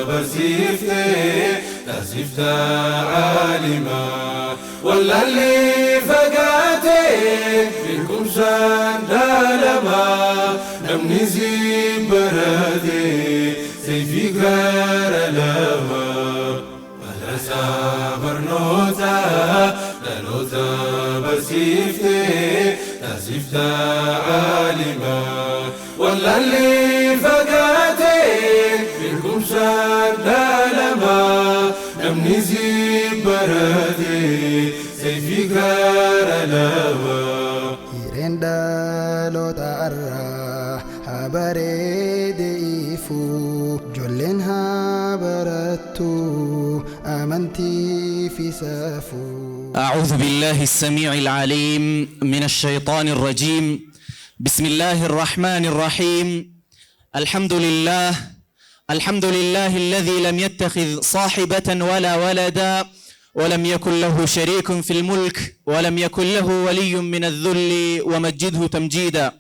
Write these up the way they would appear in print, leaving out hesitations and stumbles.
برسيفتي تاسفت عالما ولا اللي فقاتي فيكم سندالما نمني زيب بردي سيفي غير لما مدرسة برنوتا لنوتا برسيفتي تاسفت عالما ولا اللي فقاتي فيكم سندالما نمني زيب بردي سيفي غير لما irendalo tarra habarede ifu jollen habaratu amanti fi safu. أعوذ بالله السميع العليم من الشيطان الرجيم. بسم الله الرحمن الرحيم. الحمد لله الذي لم يتخذ صاحبة ولا ولدا ولم يكن له شريك في الملك ولم يكن له ولي من الذل ومجده تمجيدا.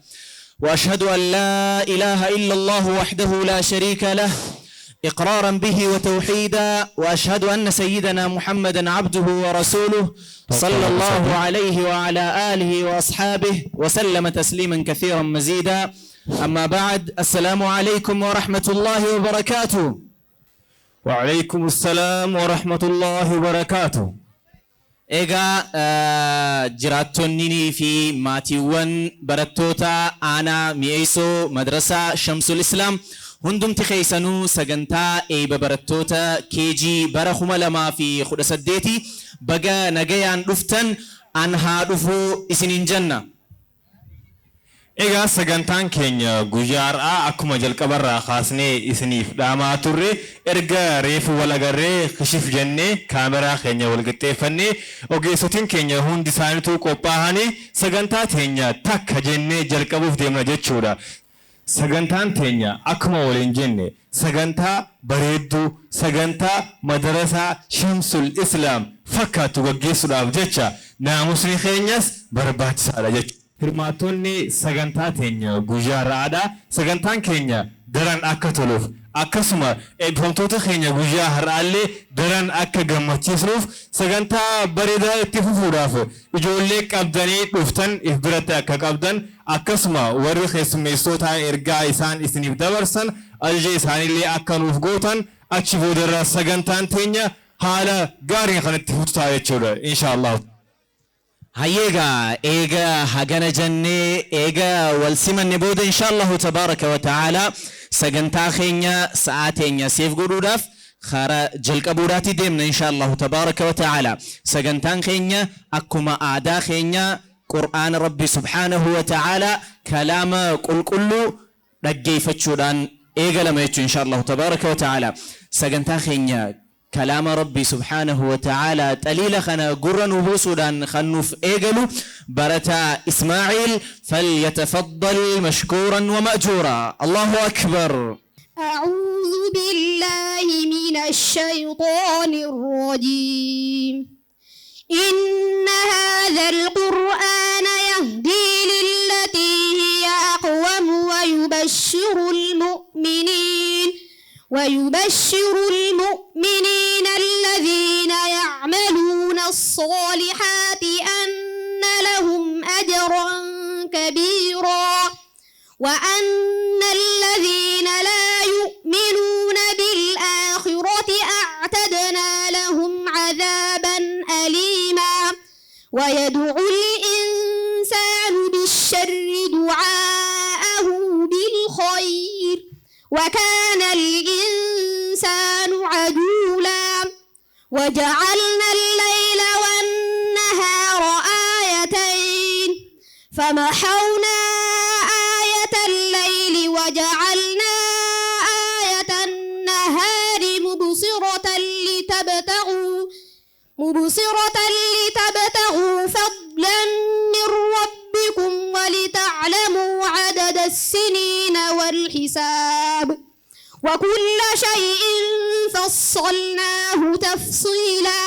وأشهد أن لا إله إلا الله وحده لا شريك له إقرارا به وتوحيدا. وأشهد أن سيدنا محمدا عبده ورسوله صلى الله عليه وعلى آله وأصحابه وسلم تسليما كثيرا مزيدا. أما بعد، السلام عليكم ورحمة الله وبركاته. وعليكم السلام ورحمة الله وبركاته. جراتونيني في ماتيوان براتوتا أنا ميسو مدرسة شمس الإسلام هندم تخيسنو سجنتا ببراتوتا كيجي برخما لما في خدس الديتي بقى نجيان رفتن أنها رفو إسنين جنة. Egaa sagantaan keenya guyyaarraa akkuma jalqabarraa kaasnee isiniif dhaamaa turre erga reefu wal agarree kishif jennee kaameraa keenya wal qixxeeffannee ogeessotiin keenya hundi isaaniitu qophaa'anii sagantaa teenya takka jennee jalqabuuf deemna jechuudha. Sagantaan teenya akkuma waliin jenne sagantaa bareedduu sagantaa madarasaa Shamsul Islaam fakkaatu gaggeessuudhaaf jecha naamusni keenyas barbaachisaadha jechuudha. Hirmaatonni sagantaa teenya guyyaarraadha. Sagantaan keenya daran akka toluuf akkasuma eebbifamtoota keenya guyyaa har'aallee daran akka gammachiisuuf sagantaa bareedaa itti fufuudhaaf ijoollee qabdanii dhuftan if biratti akka qabdan akkasuma warri keessummeessitoota ergaa isaan isiniif dabarsan ajajaa isaaniillee akka nuuf gootan achi boodarraa sagantaan teenya haala gaariin kan itti fufutaa jechuudha inshaallah. هيجا إيجا هجنا جنة إيجا والسمن نبود إن شاء الله تبارك وتعالى سجنتا خينيا ساعتين سيف جروداف خارا جلك أبوراتي دمنا إن شاء الله تبارك وتعالى سجنتان خينيا أكما أعدا خينيا قرآن ربي سبحانه وتعالى كلام كله رجي فتشودان إيجا لما يتشو إن شاء الله تبارك وتعالى سجنتا خينيا كلام ربي سبحانه وتعالى تليل خنا قرن وبوسودان خنوف إيجلو برتا إسماعيل فليتفضل مشكورا ومأجورا. الله أكبر. أعوذ بالله من الشيطان الرجيم. إن هذا القرآن يهدي للتي هي أقوم ويبشر المؤمنين الذين يعملون الصالحات أن لهم أجرا كبيرا وأن الذين لا يؤمنون بالآخرة أعتدنا لهم عذابا أليما. ويدعو الإنسان بالشر دعاءه بالخير وكان الإنسان عجولا. وجعلنا الليل والنهار آيتين فمحونا آية الليل وجعلنا آية النهار مبصرة لتبتغوا فضلا من ربكم ولتعلموا عدد السنين والحساب وكل شيء فصلناه تفصيلا.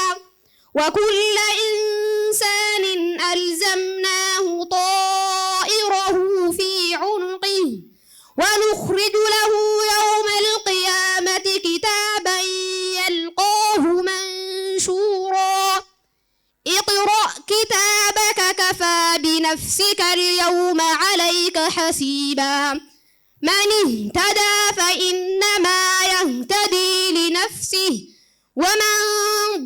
وكل إنسان ألزمناه طائره في عنقه ونخرج له يوم القيامة نفسك اليوم عليك حسيبا من اهتدى فإنما يهتدي لنفسه ومن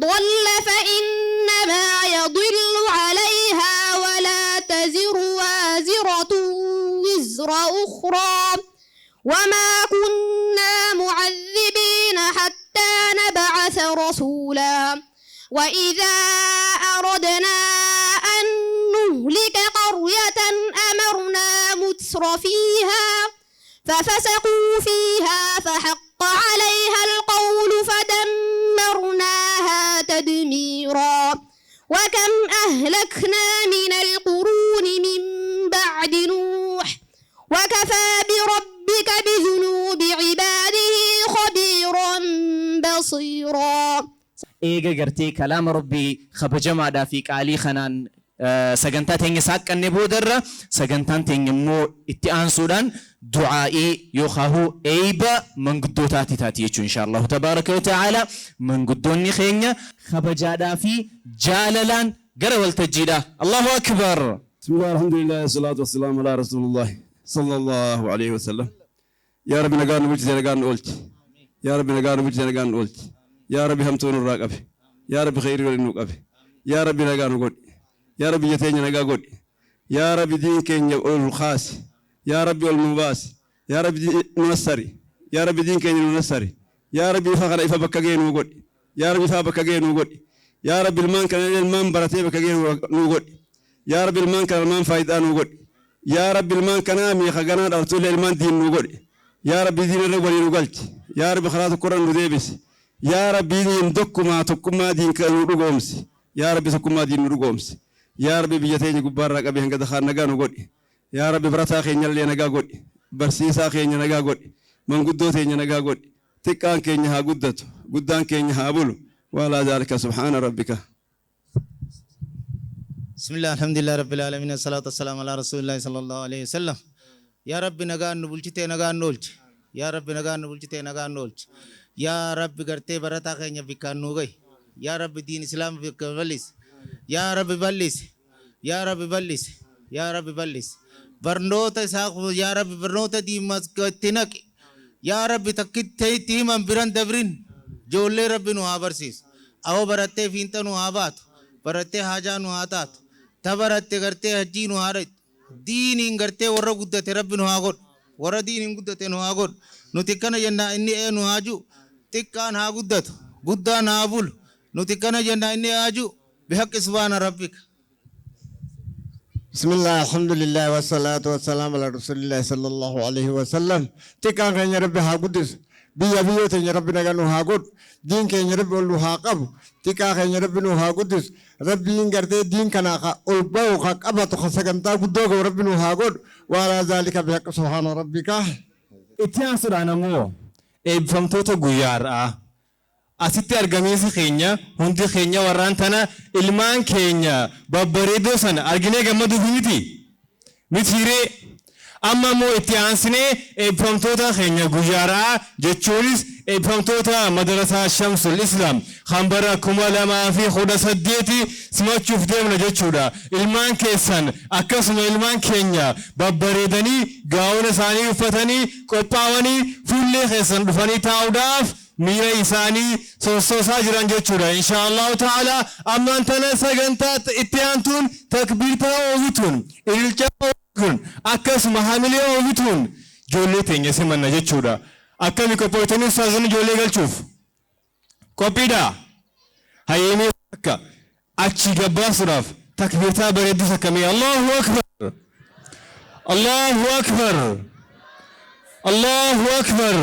ضل فإنما يضل عليها ولا تزر وازرة وزر أخرى وما كنا معذبين حتى نبعث رسولا وإذا أردنا أن نهلك قرية أمرنا متر فيها ففسقوا فيها فحق عليها القول فدمرناها تدميرا وكم أهلكنا من القرون من بعد نوح وكفى بربك بذنوب عباده خبيرا بصيرا إيجا قرتي كلام ربي خبجمع دا فيك علي خنان سجنتا تيني ساك النبودر سجنتا تيني مو اتئان سودان دعائي يخاهو ايبا من قدوتاتي تاتيچو إن شاء الله تبارك وتعالى من قدوني خينيا خبجا دا في جاللان قروا التجيدا الله أكبر. بسم الله الحمد لله والصلاة والسلام على رسول الله صلى الله عليه وسلم. يا رب نقال نبوش نقال نقولت يا رب نقال نبوش نقال نقولت يا رب همتون الراقب يا رب خير ولنوقب يا رب نقال نقول يا رب يتين نقال قول يا رب دين كين يقول الخاص يا رب المباس يا رب ننصري يا رب دين كين ننصري يا رب فخر إفا بكاقين وقول يا رب إفا بكاقين وقول يا رب المان كان المان براتي بكاقين وقول يا رب المان كان المان فايدان وقول يا رب المان كان آمي خقنا رسول المان دين وقول يا رب دين الرقل وقلت يا رب خلاص القرآن وديبس يا رب دين دكما تكما دين كان رقومس يا رب تكما دين رقومس يا رب بيتين قبار رقبي هنگا دخان نقا نقول يا رب برتا خينيا اللي نقا قول برسيسا خينيا نقا قول من قدو تينيا نقا قول تكان كينيا ها قدتو قدان كينيا ها بلو ولا ذلك سبحان ربك. بسم الله الحمد لله رب العالمين الصلاة والسلام على رسول الله صلى الله عليه وسلم. يا رب نقان نبولشتي نقان نولش يا رب نقان نبولشتي نقان نولش يا رب قرتي برتا خينيا بكان نوغي يا رب دين إسلام بكبليس يا رب بليس يا رب بليس يا رب بليس برنوتا ساق يا رب برنوتا دي مسكتنك يا رب تكتي تيم بران دبرين جولي رب نوابرسيس أو برتة فينتا نوابات برتة حاجة نواتات تبرتة کرتے حجی نوارت دین إن کرتے ورا قدرت رب نوآگود ورا دین إن قدرت نوآگود نتكنا جنا إني نوآجو تكان ها قدرت قدر نابول نتكنا جنا إني آجو بحق سبحان ربك. بسم الله الحمد لله والصلاة والسلام على رسول الله صلى الله عليه وسلم. تكان كان رب ها قدس بيا بيا تين رب نجانو ها قد دين كان رب ولو ها قب تكان كان رب نو ها قدس رب دين كرته دين كنا خا أولباو خا أبا تخسكن تا قدوك رب نو ها قد وعلى ذلك بحق سبحان ربك. Itiyaan sudhaan ammoo eebbifamtoota guyyaarraa asitti argamiinsi keenya hundi keenya warraan tana ilmaan keenya babbareedoo sana arginee gammaduuf miti hiree amma immoo itti aansinee eebbifamtoota keenya guyyaarraa jechuunis eebbifamtoota madarasaa Shamsul Islaam kan bara 2018 simachuuf deemna jechuudha. Ilmaan keessan akkasuma ilmaan keenya babbareedanii gaa'ona isaanii uffatanii qophaa'anii fuullee keessan dhufanii taa'uudhaaf miira isaanii sossoosaa jiran jechuudha. Inshaallahu ta'ala ammaan tana sagantaa itti aantuun takbiirtaa oofituun ililcha oofituun akkasuma hamilee oofituun ijoollee teenya simanna jechuudha. Akkami qophootanii ustaazonni ijoollee galchuuf qophiidha. Hayyeemee akka achi gabbaasuudhaaf takbiirtaa bareedduu akkamii Allahu akbar Allahu akbar Allahu akbar.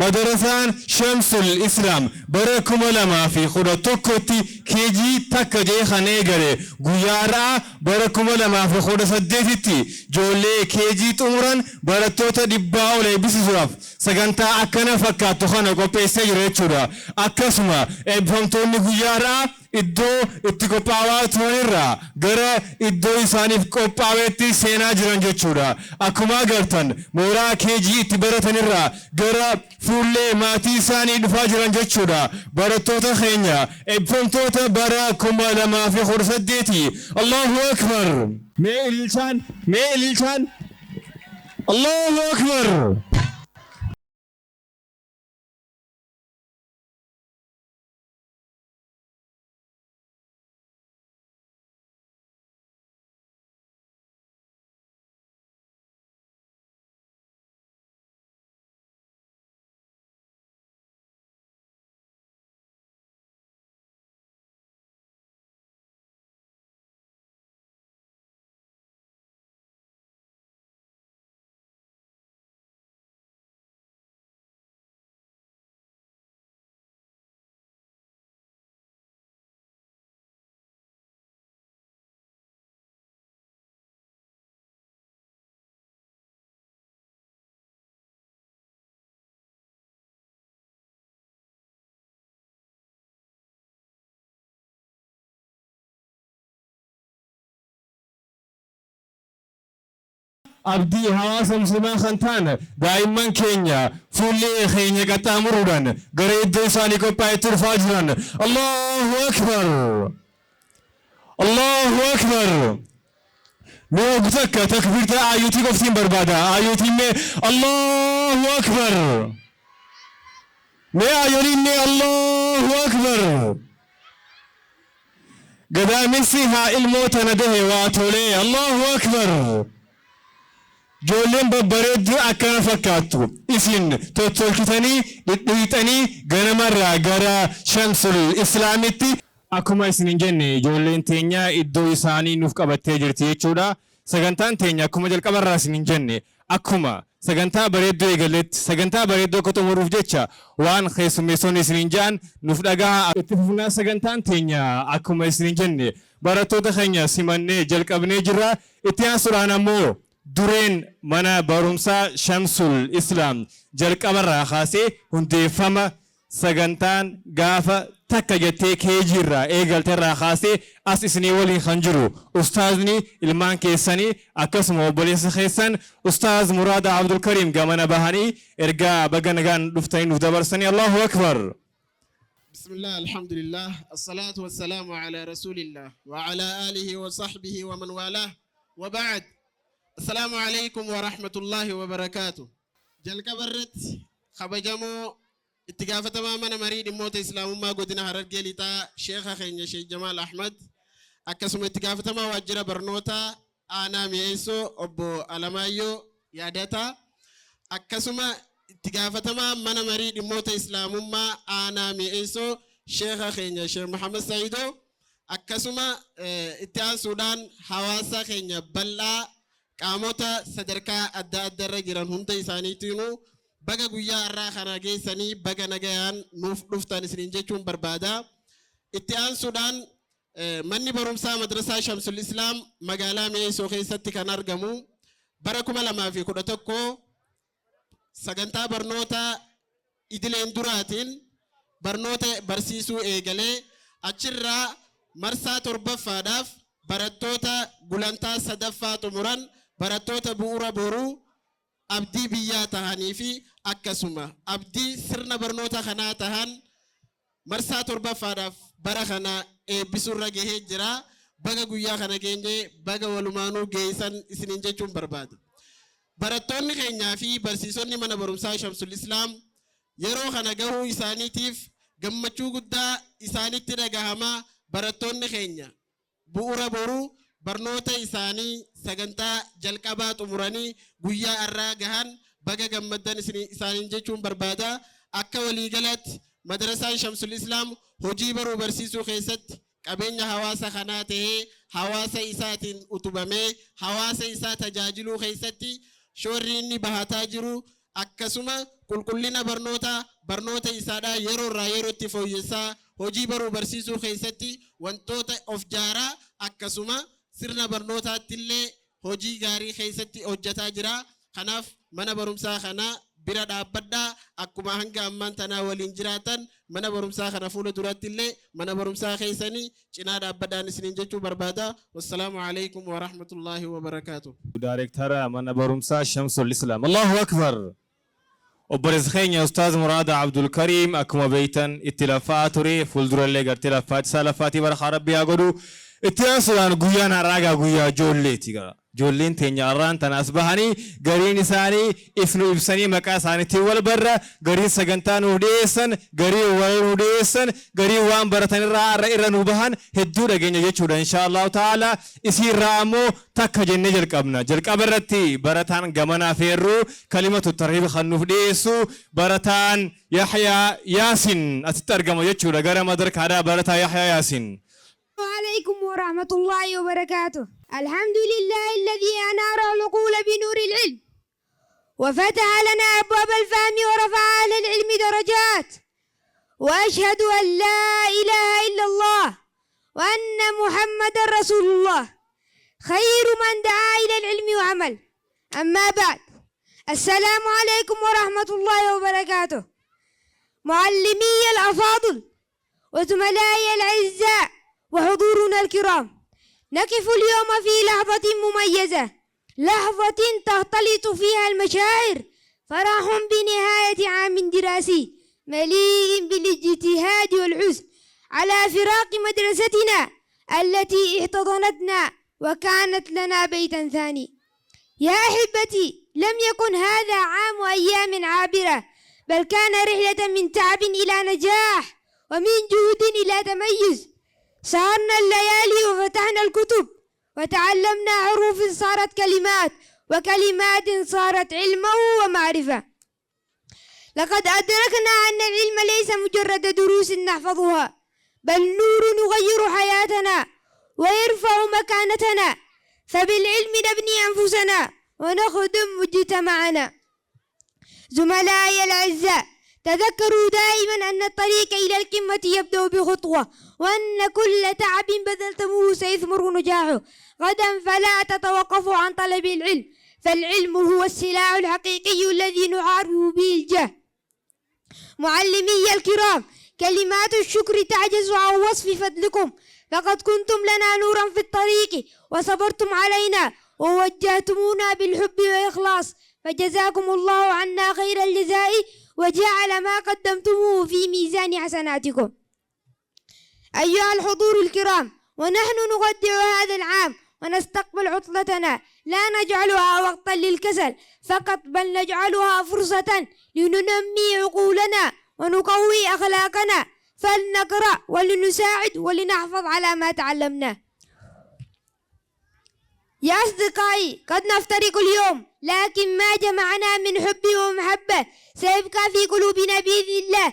Madarasaan Shamsul Islaam bara 2011 keejii takka jee kanee gale guyyaarraa bara 2018tti ijoollee keejii xumuran barattoota 100 ol eebbisiisuudhaaf sagantaa akkana fakkaattu kana qopheessee jira jechuudha. Akkasuma eebbifamtoonni guyyaarraa iddoo itti qophaa'aa turanirraa gara iddoo isaaniif qophaa'eetti seenaa jiran jechuudha. Akkuma agartan mooraa keejii itti baratanirraa gara fuullee maatii isaanii dhufaa jiran jechuudha. Barattoota keenya eebbifamtoota bara 2018 Allahu Akbar. Mee ililchaan Allahu Akbar. abdii hawaasa muslimaa kan ta'an daa'imman keenya fuullee keenya qaxxaamuruudhaan gara iddoo isaanii qophaa'etti dhufaa jiran. Allahu Akbar. Allahu Akbar. Mee oguu takka takbiirta ayyuutii qoftiin barbaada. Ayyuutiin mee Allahu Akbar. Mee ayyuutiin mee Allahu Akbar. Gadaamessi haa ilmoota na dahe waa tolee. Allahu Akbar. Joolleen babbareedduu akkana fakkaattu isin tottolchitanii dhidhiitanii ganamarraa gara Shamsul Islaamitti akkuma isin jenne ijoolleen teenya iddoo isaanii nuuf qabattee jirti jechuudha. Sagantaan teenya akkuma jalqabarraa isin jenne akkuma sagantaa bareedduu eegaletti sagantaa bareedduu akka xumuruuf jecha waan keessummeessonni isin ja'an nuuf dhagaa itti fufnaa sagantaan teenya akkuma isin jenne barattoota keenya simannee jalqabnee jirra. Itti aansuudhaan ammoo dureen mana barumsaa Shamsul Islam jalqabarraa kaasee hundeeffama sagantaan gaafa takka jettee keejiirraa eegalterraa kaasee as isinii waliin kan jiru ustaazni ilmaan keessanii akkasuma obboleessa keessan ustaaz Muraada Abdul Karim gamana bahanii ergaa baga nagaan dhuftanii nuuf dabarsanii. Allahu Akbar. بسم الله الحمد لله الصلاة والسلام على رسول الله وعلى آله وصحبه ومن والاه وبعد. السلام عليكم ورحمة الله وبركاته. جل كبرت خبجمو اتقافة تماما مريد موت إسلام ما قدنا هرد جلتا شيخ خيني شيخ جمال أحمد أكسم اتقافة تما وجرى برنوتا أنا ميسو أبو ألمايو يادتا أكسم اتقافة تماما مريد موت إسلام ما أنا ميسو شيخ خيني شيخ محمد سعيدو أكسم اتقان سودان حواسا خيني بلا قاموتا صدركا أدى أدى جيران هنتا إسانيتينو بقى قويا الراخنا جيساني بقى نجيان نفتان سنينجيشون بربادا. اتيان سودان مني برمسا مدرسة شمس الإسلام مقالا ميسو خيستي كان أرقمو بركم لما في كودتكو سجنتا برنوتا إدلين دراتين برنوتا برسيسو إيجالي أشرا مرسا تربة فاداف براتوتا غلانتا صدفا تمران براتوتا بورا بورو abdii biyyaa tahanii fi akkasuma abdii sirna barnoota kanaa tahan marsaa torbaffaadhaaf bara kana eebbisurra gahee jira. Baga guyyaa kana geenye baga walumaanuu geessan isiniin jechuun barbaada. Barattoonni keenyaa fi barsiisonni mana barumsaa Shamsul Islaam yeroo kana gahuu isaaniitiif gammachuu guddaa isaanitti dhagahamaa. Barattoonni keenya bu'uura boruu barnoota isaanii sagantaa jalqabaa xumuranii guyyaa irraa gahan baga gammaddan isaaniin jechuun barbaada. Akka waliigalatti madrasaan Shamsul Islaam hojii baruu barsiisuu keessatti qabeenya hawaasa kanaa ta'ee hawaasa isaatiin utubamee hawaasa isaa tajaajiluu keessatti shoorri inni bahataa jiru akkasuma qulqullina barnoota isaadhaa yeroo irraa yerootti fooyyessaa hojii baruu barsiisuu keessatti wantoota of jaaraa akkasuma sirna barnootaatti illee hojii gaarii keessatti hojjetaa jira. Kanaaf mana barumsaa kana bira dhaabbadhaa akkuma hanga ammaan tanaa waliin jiraatan mana barumsaa kana fuula duratti illee mana barumsaa keessanii cinaa dhaabbadhaan isiniin jechuu barbaada. Wassalaamu alaikum wa rahmatullahi wa barakaatuh. دايركتر من برمسا شمس الإسلام الله أكبر. وبرز خينيا أستاذ مراد عبد الكريم أكما بيتن اتلافات ري فولدر اللي اتلافات سالفاتي برخا ربي أقولوا اتياسلان قويانا راقا قويا جوليتي جولين تنياران تناسبهاني غرين ساني إفنو إبساني مكا ساني تيوال برا غرين سغنتان وديسن غرين وين وديسن غرين وان برتن را نوبهان هدو رجينا يجود إن شاء الله تعالى إسي رامو تك جنة جلقبنا جلقبرتي برتان غمنا فيرو كلمة الترهيب خنوف ديسو برتان يحيى ياسين أتترجم يجود غير مدرك هذا برتا يحيى ياسين. عليكم ورحمة الله وبركاته. الحمد لله الذي أنار العقول بنور العلم وفتح لنا أبواب الفهم ورفع أهل العلم درجات، وأشهد أن لا إله إلا الله وأن محمد رسول الله خير من دعا إلى العلم وعمل. أما بعد، السلام عليكم ورحمة الله وبركاته. معلمي الأفاضل وزملائي الأعزاء وحضورنا الكرام، نقف اليوم في لحظة مميزة، لحظة تختلط فيها المشاعر، فرح بنهاية عام دراسي مليء بالاجتهاد والحزن على فراق مدرستنا التي احتضنتنا وكانت لنا بيتا ثاني. يا أحبتي، لم يكن هذا عام أيام عابرة، بل كان رحلة من تعب إلى نجاح ومن جهد إلى تميز. سهرنا الليالي وفتحنا الكتب وتعلمنا حروف صارت كلمات، وكلمات صارت علما ومعرفة. لقد أدركنا أن العلم ليس مجرد دروس نحفظها، بل نور يغير حياتنا ويرفع مكانتنا، فبالعلم نبني أنفسنا ونخدم مجتمعنا. زملائي الأعزاء، تذكروا دائما أن الطريق إلى القمة يبدأ بخطوة، وأن كل تعب بذلتموه سيثمر نجاحه. غدا فلا تتوقفوا عن طلب العلم، فالعلم هو السلاح الحقيقي الذي نحارب به الجهل. معلمي الكرام، كلمات الشكر تعجز عن وصف فضلكم، فقد كنتم لنا نورا في الطريق وصبرتم علينا ووجهتمونا بالحب والإخلاص، فجزاكم الله عنا خير الجزاء وجعل ما قدمتموه في ميزان حسناتكم. أيها الحضور الكرام، ونحن نودع هذا العام ونستقبل عطلتنا، لا نجعلها وقتا للكسل فقط، بل نجعلها فرصة لننمي عقولنا ونقوي أخلاقنا، فلنقرأ ولنساعد ولنحفظ على ما تعلمناه. يا أصدقائي، قد نفترق اليوم، لكن ما جمعنا من حب ومحبة سيبقى في قلوبنا بإذن الله.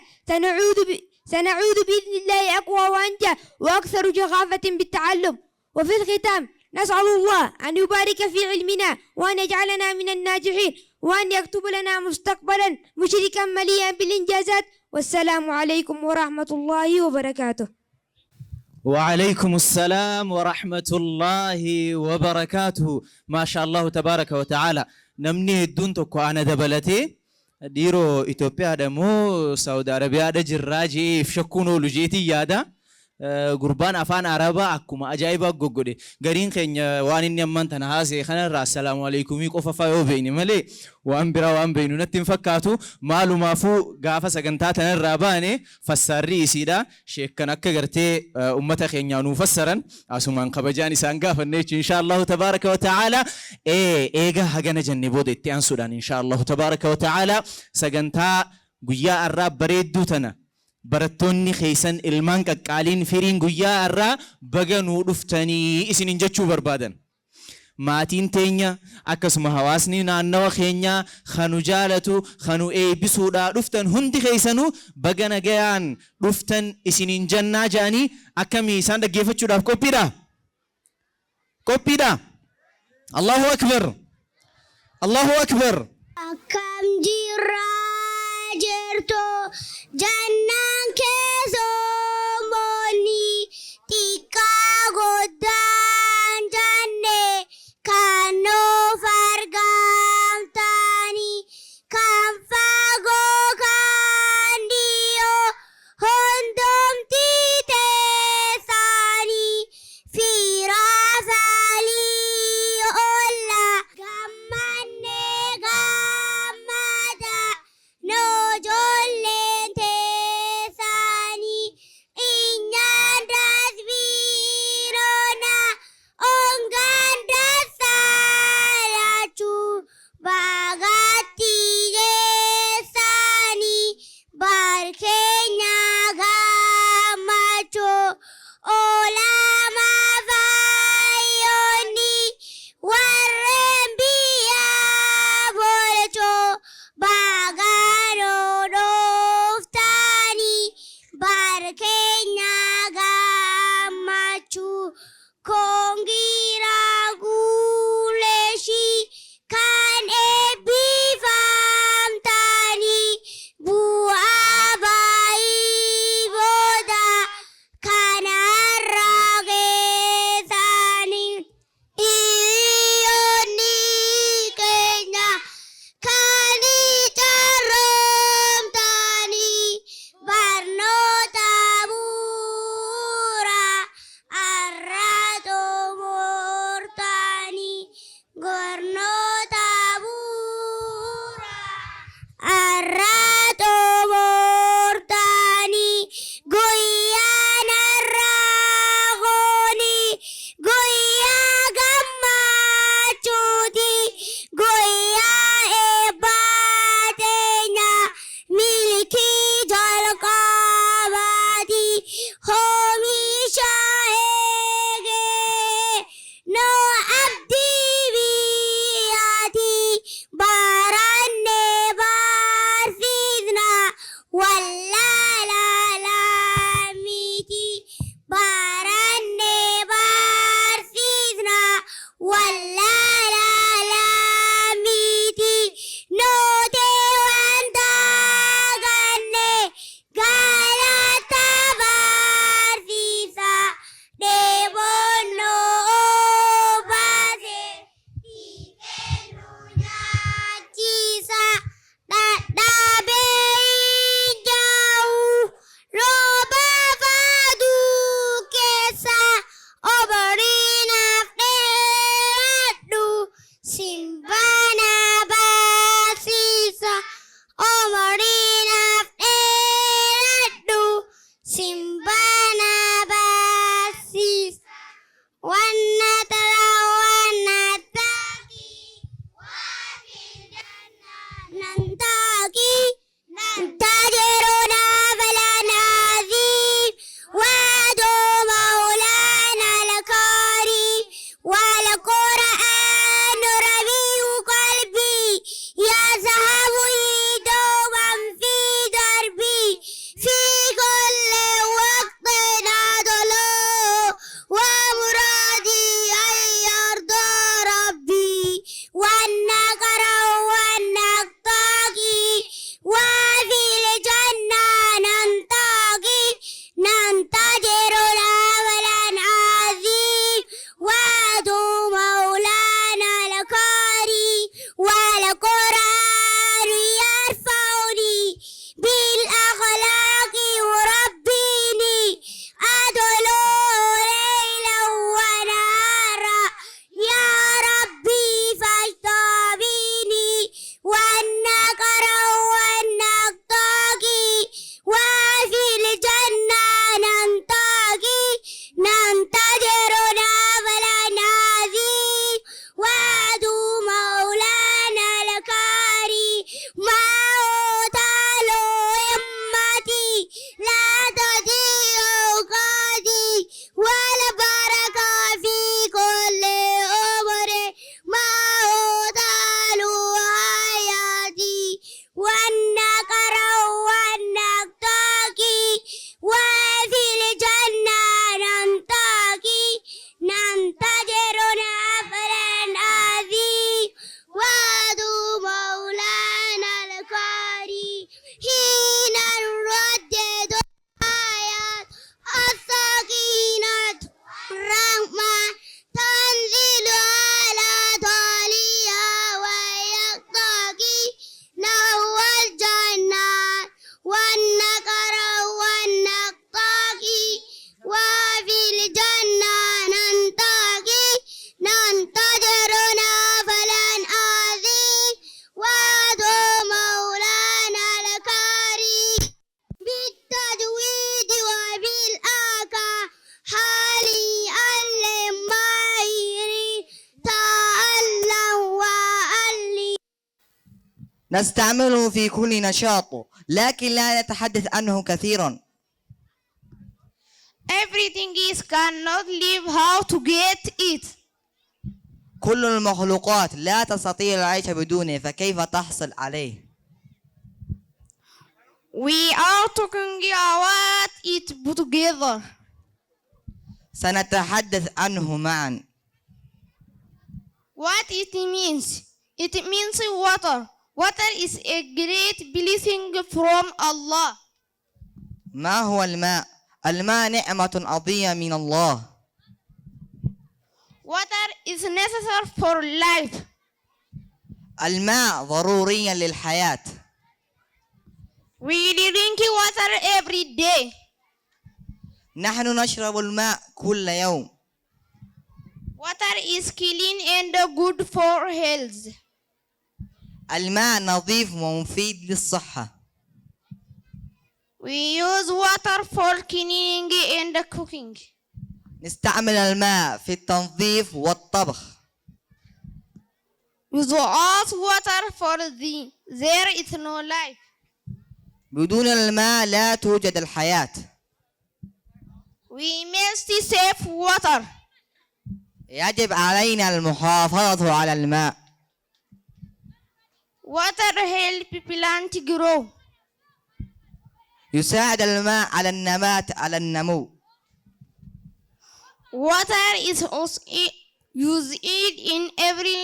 سنعود بإذن الله أقوى وأنجى وأكثر شغافة بالتعلم. وفي الختام، نسأل الله أن يبارك في علمنا وأن يجعلنا من الناجحين، وأن يكتب لنا مستقبلا مشركا مليئا بالإنجازات. والسلام عليكم ورحمة الله وبركاته. وعليكم السلام ورحمة الله وبركاته. ما شاء الله تبارك وتعالى. نمني الدون تكو أنا دبلتي ديرو إثيوبيا دمو سعودي عربيا دا جراجي فشكونو لجيتي يادا قربان أفان عربا أكما أجايبا قوقودي غرين خين وانين يمان تنهاسي خنا السلام عليكم يقف فايو بيني ملي وان برا وان بينو نتين فكاتو مالو مافو غافا سغنتاتنا الراباني فساري سيدا شيكنا كغرتي أمتا خين يانو فسرن أسومان قبجاني سانغافا نيش إن شاء الله تبارك وتعالى إيغا هغانا جنبود اتيان سودان إن شاء الله تبارك وتعالى سغنتا قيا الراب بريدو تنا برتوني خيسن ilmaan qaqqaaliin firiin guyyaa irraa baga nuu dhuftanii isinin jechuu barbaadan. Maatiin teenya akkasuma hawaasni naannawa keenya kanu jaalatu kanu eebbisuudha dhuftan hundi keessanuu baga nagayaan dhuftan isinin jannaa jaanii akkamii isaan dhaggeeffachuudhaaf qophiidha? Qophiidha? Allahu akbar! Allahu akbar! Akkam jirraa jirtu jannaan keessoomoni xiqqaa guddaan janne kan nuuf argamtani kan نستعمله في كل نشاط لكن لا نتحدث عنه كثيرا. Everything is cannot live how to get it. كل المخلوقات لا تستطيع العيش بدونه فكيف تحصل عليه؟ We are talking about it together. سنتحدث عنه معا. What it means? It means water. Water is a great blessing from Allah. ما هو الماء؟ الماء نعمة عظيمة من الله. Water is necessary for life. الماء ضروري للحياة. We drink water every day. نحن نشرب الماء كل يوم. Water is clean and good for health. الماء نظيف ومفيد للصحة. We use water for cleaning and cooking. نستعمل الماء في التنظيف والطبخ. Without water for there is no life. بدون الماء لا توجد الحياة. We must save water. يجب علينا المحافظة على الماء. Water help plant grow. يساعد الماء على النبات على النمو. Water is also used in every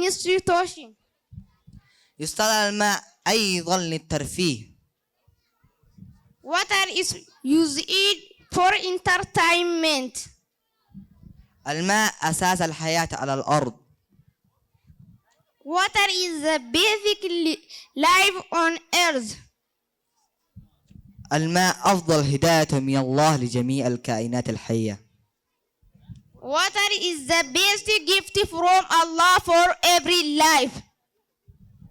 institution. يستخدم الماء أيضا للترفيه. Water is used for entertainment. الماء أساس الحياة على الأرض. Water is the basic life on earth. الماء أفضل هداية من الله لجميع الكائنات الحية. Water is the best gift from Allah for every life.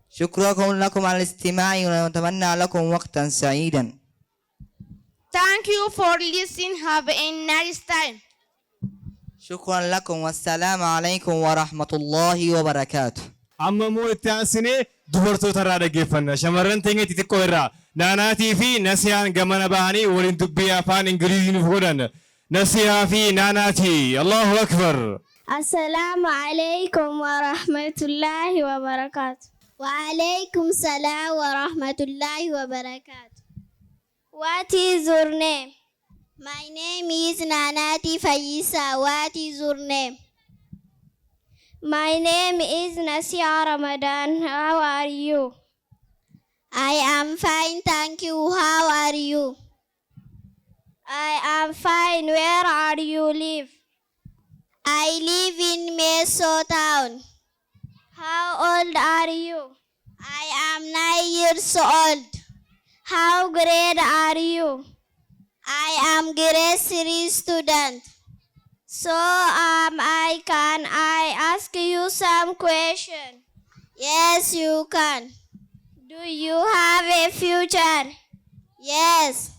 شكرا لكم على الاستماع ونتمنى لكم وقتا سعيدا. Thank you for listening. Have a nice time. شكرا لكم والسلام عليكم ورحمة الله وبركاته. amma moo itti aansinee dubartoota irraa dhaggeeffanna. Shamarran teenya xixiqqoo irraa naanaatii fi nasiyaan gamana bahanii waliin dubbii afaan Ingiliziin godhan. Nasiyaa fi naanaatii. Allahu akbar. السلام عليكم ورحمة الله وبركاته. وعليكم السلام ورحمة الله وبركاته. What is your name? My name is Nanati Faisa. What is your name? My name is Nasia Ramadan. How are you? I am fine, thank you. How are you? I am fine. Where are you live? I live in Meso town. How old are you? I am 9 years old. How grade are you? I am grade 3 student. So can I ask you some question? Yes, you can. Do you have a future? Yes.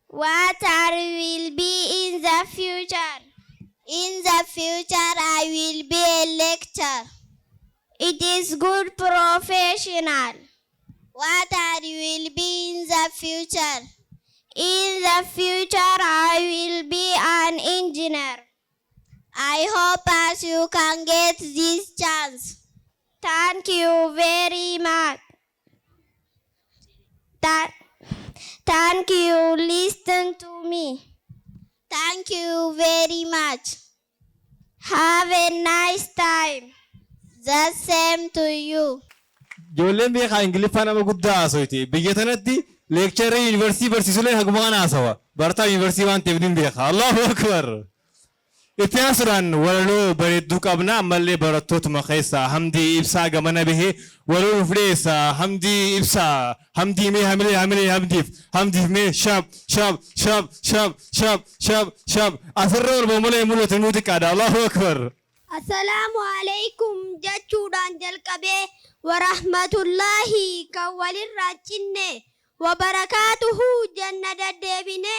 What will be in the future? In the future, I will be a lecturer. It is good professional. What will be in the future? In the future, I will be an engineer. I hope as you can get this chance. Thank you very much. Thank you. Listen to me. Thank you very much. Have a nice time. The same to you. Ijoolleen beekaa Ingiliffaa nama guddaa haasofti. Biyya tanatti leekcharii yuunivarsiitii barsiisuleen haguma kana haasawa. Barataa yuunivarsiitii waan ta'eef ni beeka. Allahu akbar. Itti aansuudhaan walaloo bareedduu qabna. Ammallee barattootuma keessaa Hamdii Ibsaa gamana bahee walaloo nuuf dhiyeessa. Hamdii Ibsaa. Hamdii mee hamilee Hamdiif. Hamdiif mee shaab shaab shaab shaab shaab shaab shaab. Asirra ol boomalee mul'atu nuti qaada. Allahu akbar. السلام عليكم جتشودان جلقبه ورحمة الله كوال الرجن وبركاته جنة الدبنة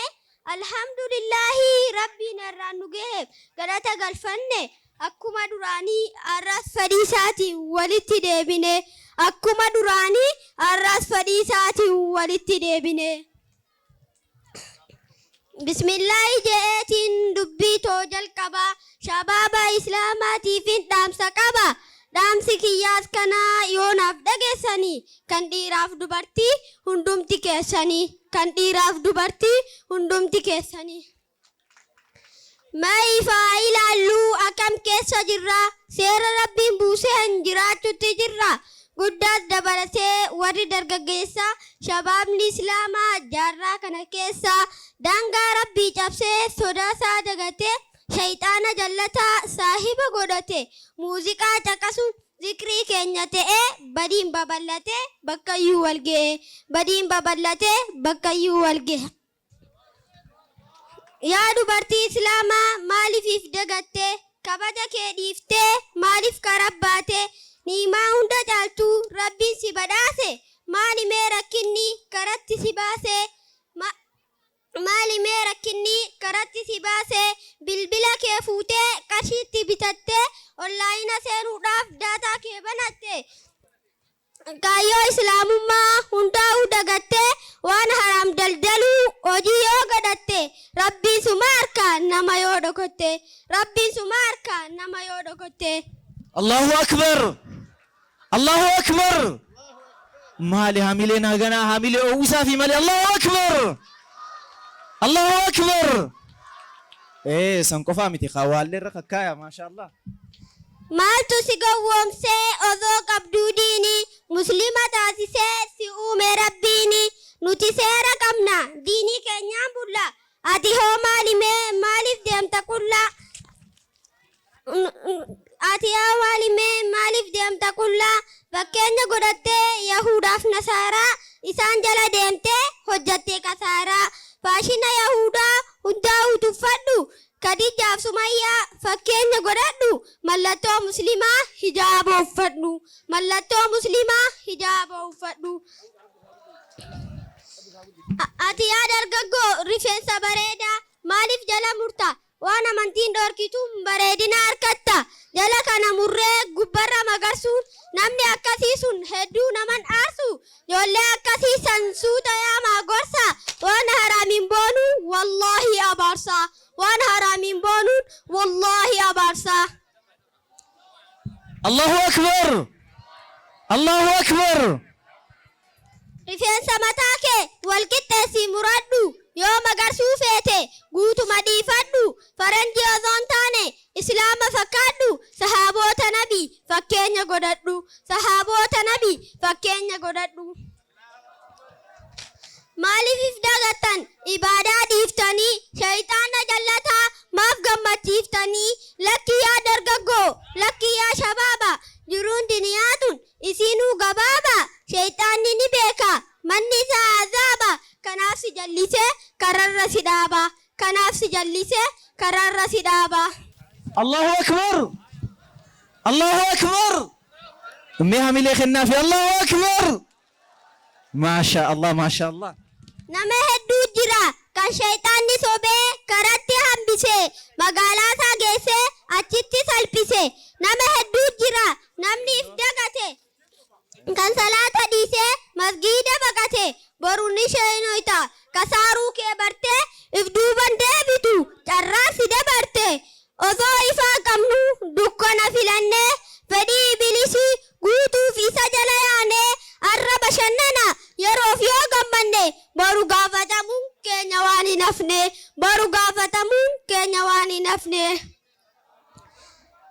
الحمد لله ربنا الرنجه قرأت قلفنه akkuma duraanii arras fedhii isaatiin walitti deebine akkuma duraanii arras fedhii isaatiin walitti deebine. Bismillaahi je'eetiin dubbii too jalqaba shabaaba islaamaatiifin dhaamsa qaba. Dhaamsi kiyyaas kanaa yoonaaf dhageessanii kan dhiiraaf dubartii hundumti keessanii kan dhiiraaf dubartii hundumti keessanii. Maayifaa ilaalluu akkam keessa jirra seera rabbiin buusee hin jiraachutti jirra. Guddaas dabalatee warri dargaggeessaa shabaabni islaamaa jaarraa kana keessa daangaa rabbii cabsee sodaasaa dagatee shayxaana jallataa saahiba godhate muuziqaa caqasuun zikrii keenya ta'ee badiin babal'atee bakkayyuu wal ga'e badiin babal'atee bakkayyuu wal ga'e. Yaa dubartii islaamaa maaliif dagattee kabaja kee dhiiftee maaliif karabbaatee niimaa hunda caaltuu rabbiin si badhaase maali mee rakkinni karatti si baase maali mee rakkinni karatti si baase bilbila kee fuutee qarshiitti bitattee onlaayina seenuudhaaf daataa kee banatte kaayyoo islaamummaa hundaa'uu dagattee waan haraam daldaluu hojii yoo godhatte rabbiin suma harkaa nama yoo dhokotte rabbiin suma harkaa nama yoo dhokotte. Allahu akbar Allahu akbar maali hamileen haganaa hamilee uwwisaa fi malee Allahu akbar Allahu akbar san qofaa miti khawaallee irra kakkaaya maashaallah. Maaltu si gowwoomsee osoo qabduu diini muslima taasisee si uume rabbiini nuti seera qabna diinii keenyaan bulla ati hoo maalimee maaliif deemta qulla ati hoo maalimee maaliif deemta qulla fakkeenya godhattee yahudaaf nasaaraa isaan jala deemtee hojjattee kasaaraa faashina yahudaa hundaa'uu tuffadhu Khadijaaf Sumayyaa fakkeenya godhadhu mallattoo muslimaa hijaaba uffadhu mallattoo muslimaa hijaaba uffadhu. Ati yaa dargaggoo rifeensa bareedaa maaliif jala murta waan amantiin dhorkituun bareedina harkatta jala kana murree gubbarra magarsuun namni akkasii sun hedduu naman aarsu ijoollee akkasii san suuta yaamaa gorsa waan haraamiin boonuu wallaahi abaarsa waan haraamiin boonuun wallaahi abaarsa. Allahu akbar Allahu akbar. Rifeensa mataa kee wal qixxeessii muradhu yoo magarsuu feete guutuma dhiifadhu faranjii osoo hin taane islaama fakkaadhu sahaabota nabii fakkeenya godhadhu sahaabota nabii fakkeenya godhadhu. Maaliif dagattan ibaadaa dhiiftanii shayxaana jallataa maaf gammachiiftanii lakkii yaa dargaggoo lakkii yaa shabaaba jiruun duniyaatun isiinuu gabaaba shayxaanni ni beeka manni isaa azaaba kanaaf si jallisee kararra si dhaaba kanaaf si jallisee kararra si dhaaba. Allahu akbar Allahu akbar ummee hamilee kennaa fi Allahu akbar maasha Allah. Nama hedduu jira kan shayxaanni sobee karatti hambisee magaalaa isaa geessee achitti salphise. Nama hedduu jira namni if dagate kan salaata dhiisee masgiida baqate boruun ishee noyta kasaaruu kee bartee if duuban deebitu carraa si dabarte osoo ifaa qabnu dukkana filannee fedhii bilisii guutuuf isa jala yaanee arra bashannana yeroof yoo gammanne boru gaafatamuun keenya waan hin hafne boru gaafatamuun keenya waan hin hafne.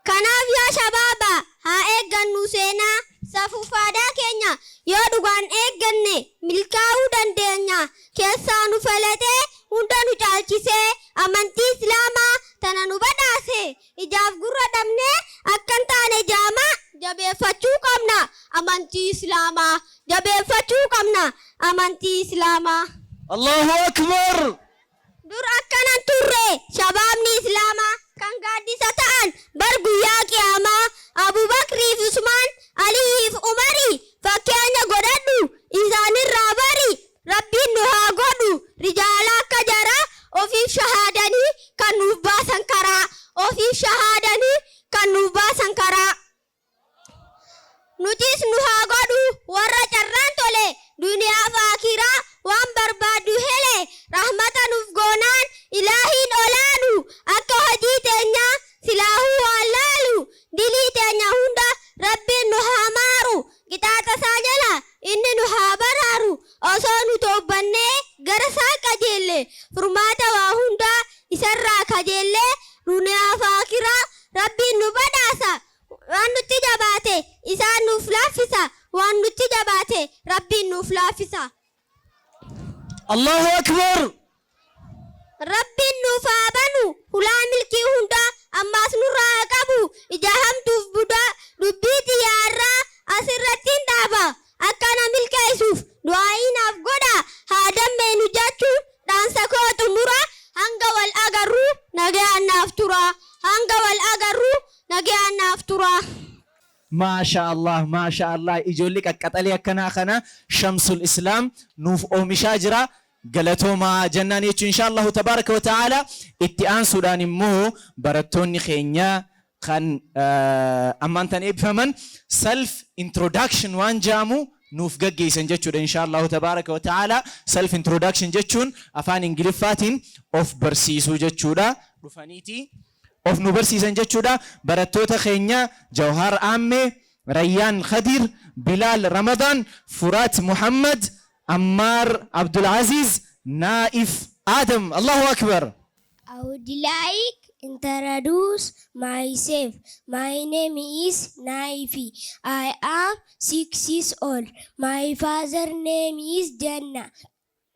Kanaaf yaa shabaaba haa eeggannu seenaa safuu faadaa keenya yoo dhugaan eegganne milkaa'uu dandeenya keessaa nu falatee hunda nu caalchisee amantii islaamaa tana nu badhaase ijaaf gurra dhabnee akkan taane jaamaa jabeeffachuu qabna amantii islaamaa jabeeffachuu qabna amantii islaamaa. Allahu akbar. Dur akkanan turre shabaabni islaamaa kan gaaddisa ta'an bar guyyaa qiyaamaa Abubakrii fi Usmaan Alii fi Umarii fakkeenya godhadhu isaanirraa bari rabbiin nu haa godhu rijaala akka jaraa ofiif shahaadanii kan nuuf baasan karaa ofiif shahaadanii kan osoo toobbanne gara isaa qajeelle furmaata waa hunda isarraa kajeelle duniyaa fi aakiraa rabbiin nu badhaasa. waan nutti jabaate isaan nuuf laaffisa. waan nutti jabaate rabbiin nuuf laaffisa. Allahu akbar. Rabbiin nuuf haa banu hulaa milkii hundaa ammaas nurraa qabu. ija hamtuuf budaa dubbii xiyyaarraa asirrattiin dhaaba. akkana milkeessuuf du'aa'iinaaf godha. haa dammeenu jechuun dhaansa koo xumura. hanga wal agarru nagaan naaf tura. hanga wal agarru nagaan naaf tura. Maasha Allah ijoollee qaqqaxalee akkanaa kana Shamsul Islaam nuuf oomishaa jira. Galatoomaa jennaan jechuun inshaallahu tabaaraka wa ta'ala. itti aansuudhaan immoo barattoonni keenya kan ammaan tan eebbifaman self introduction waan jaamu nuuf gaggeessan jechuudha inshaallahu tabaaraka wa ta'ala. Self introduction jechuun afaan Ingiliffaatiin of barsiisuu jechuudha. dhufaniiti of nu barsiisan jechuudha. barattoota keenya Jawhar Aammee, Rayyaan Khadir, Bilaal Ramadaan, Furaat Muhammad, Ammar Abdul Aziz, Naif Adam. Allahu Akbar. I would like introduce myself. My name is Naifi. I am 6 years old. My father name is Jannah.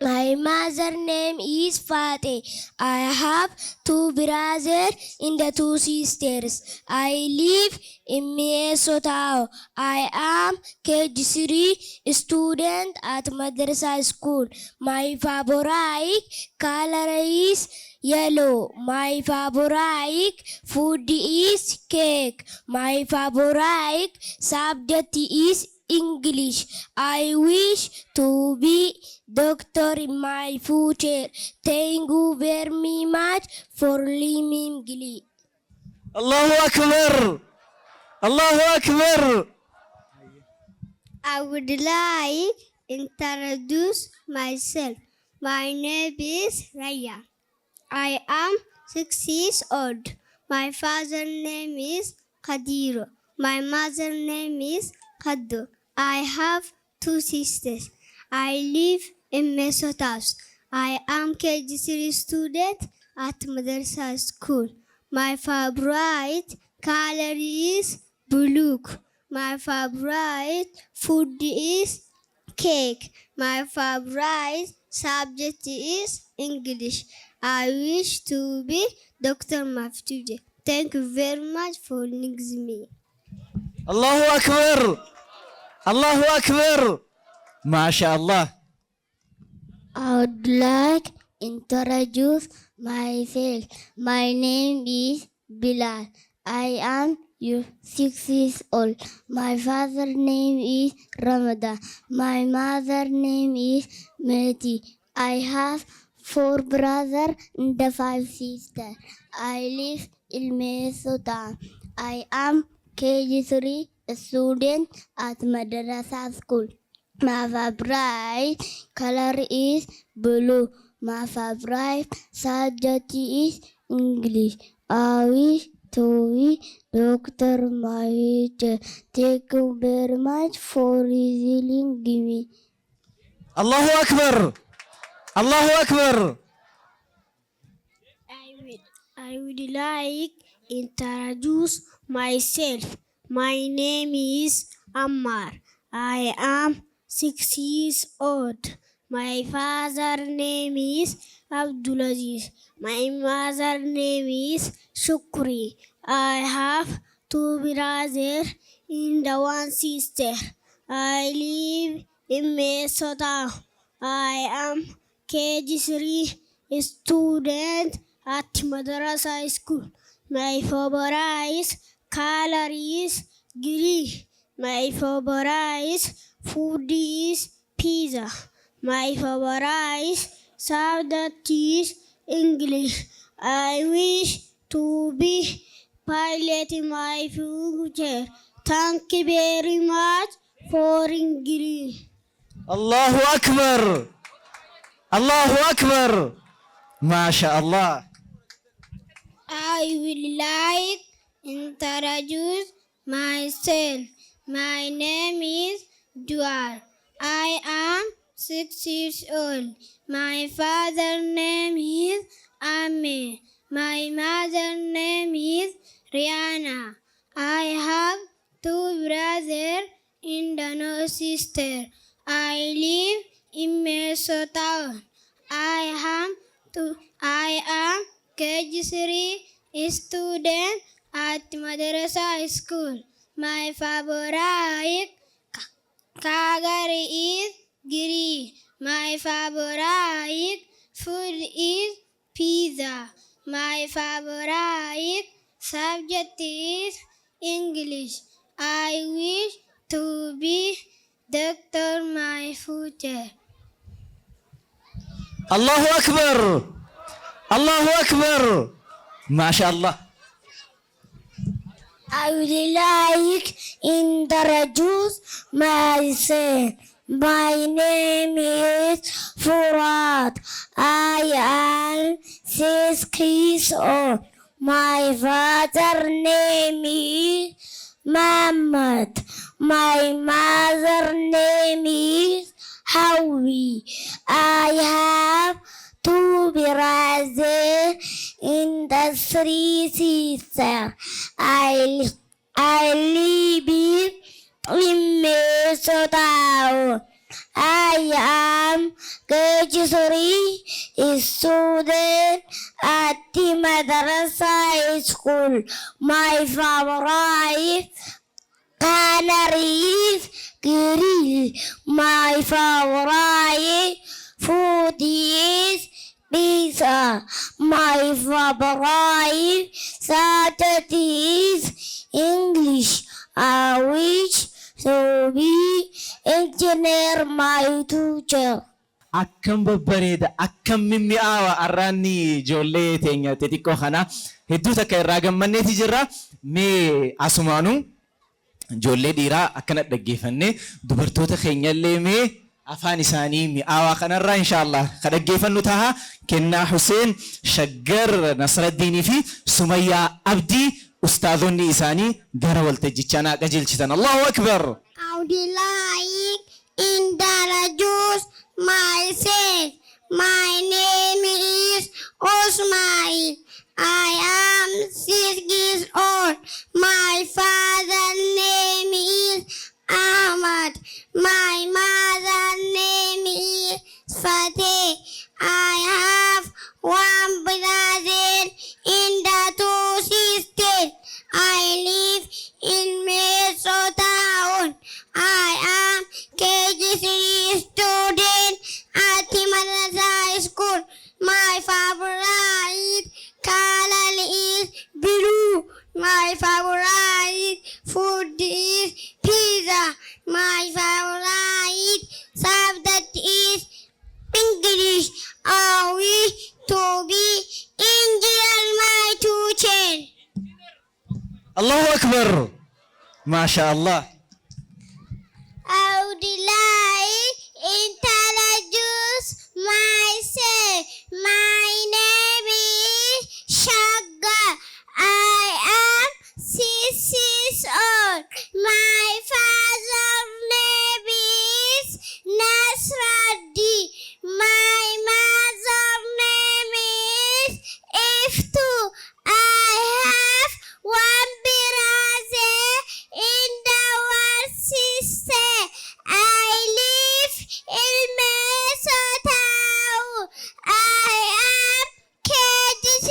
My mother name is Fateh. I have 2 brothers and 2 sisters. I live in Minnesota. I am KG3 student at Madrasa School. My favorite color is yellow. My favorite food is cake. My favorite subject is English. I wish to be doctor in my future. Thank you very much for listening. Allahu Akbar. Allahu Akbar. I would like introduce myself. My name is Raya. I am 6 years old. My father's name is Kadir. My mother's name is Kaddu. I have 2 sisters. I live in Minnesota. I am KG3 student at Madrasa School. My favorite color is blue. My favorite food is cake. My favorite subject is English. I wish to be Dr. Maftude. Thank you very much for listening me. Allahu Akbar. Allahu Akbar. MashaAllah. I would like introduce myself. My name is Bilal. I am 6 years old. My father's name is Ramadan. My mother's name is Mehdi. I have 4 brothers and 5 sisters. I live in Minnesota. I am KG3 student at Madrasa School. My favorite color is blue. My favorite subject is English. I wish to be Dr. Mahit. Thank you very much for listening me. Allahu Akbar. Allahu Akbar. I would like introduce myself. My name is Ammar. I am 6 years old. My father's name is Abdulaziz. My mother's name is Shukri. I have 2 brothers and 1 sister. I live in Minnesota. I am KG3 student at Madrasa School. My favorite color is green. My favorite food is pizza. My favorite subject is English. I wish to be pilot in my future. Thank you very much for English. Allahu Akbar. Allahu Akbar. MashaAllah. I would like introduce myself. My name is Duar. I am 6 years old. My father's name is Ame. My mother's name is Rihanna. I have 2 brothers and no sister. I live in Minnesota. I am KG3 student at Madrasa School. My favorite color is green. My favorite food is pizza. My favorite subject is English. I wish to be doctor my future. الله أكبر الله أكبر ما شاء الله. I would like introduce myself. My name is Furat. I am 6 years old. My father's name is Muhammad. My mother's name is Howie. I have 2 brothers and 3 sisters. I live in Minnesota. I am KG3 student at the Madrasa School. My favorite color is green. My favorite food is pizza. My favorite subject is English. I wish to be engineer my future. Akkam babbareeda akkam mimmi'aawa arraanni ijoollee teenya xixiqqoo kana hedduu takka irraa gammanneeti jirra. Mee asumaanuu ijoollee dhiiraa akkana dhaggeeffannee dubartoota keenyallee mee afaan isaanii mi'aawaa kanarraa inshaallah ka dhaggeeffannu taha. Kennaa Huseen, Shaggar Nasraddiinii fi Sumayyaa Abdii ustaadonni isaanii gara waltajjichaa naa qajeelchitan. Allahu akbar. I would like introduce myself. My name is Osmail. I am 6 years old. My father's name is Ahmad. My mother's name is Fateh. I have 1 brother and 2 sisters. I live in Minnesota. I am KG3 student at the Madrasa School. My favorite color is blue. My favorite food is pizza. My favorite subject is English. I wish to be engineer my future. Allahu akbar. Ma sha Allah. I would like introduce myself. My name is Shaggar. I am 6 years old. My father's name is Nasraddi. My mother's name is Iftu. I have 1 brother and 1 sister. I live in Minnesota. I am KG3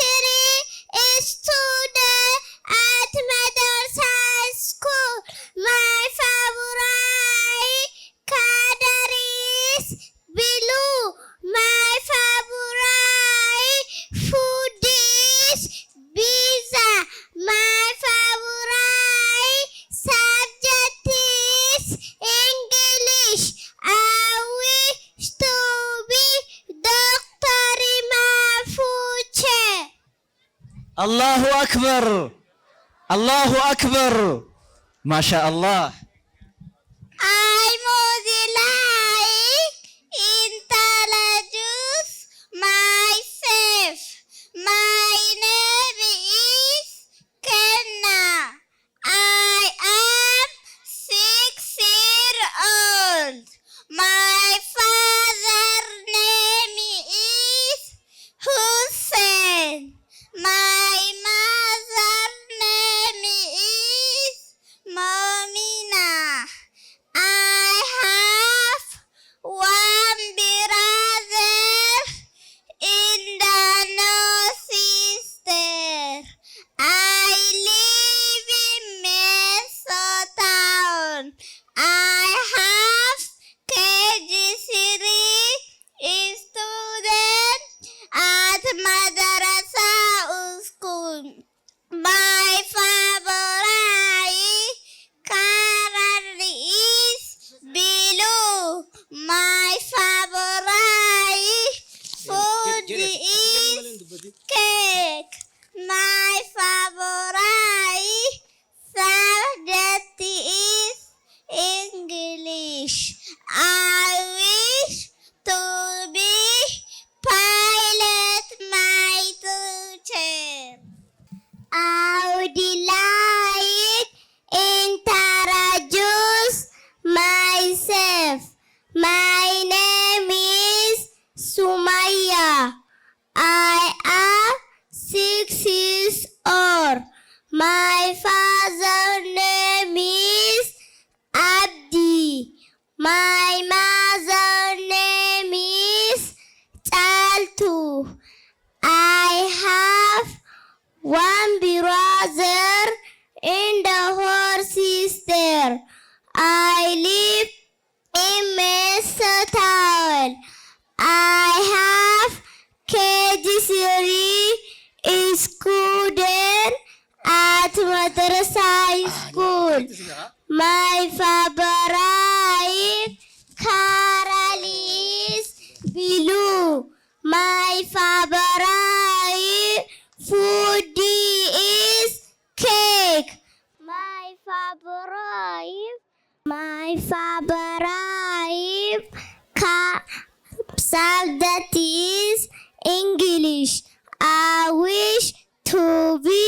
student at Madrasa School. My favorite color is blue. My favorite food is pizza. My favorite subject is English. I wish to be doctor in my future. Allahu akbar. Allahu akbar. Ma sha Allah. I would like introduce myself. My name is Kenna. I am 6 years old. My father My father's name is Abdi. My mother's name is Taltu. I have one brother and a whole sister. I live in Mesotowel. I have KG3 student at Madrasa School. My favorite color is blue. My favorite food is cake. My favorite subject is English. I wish to be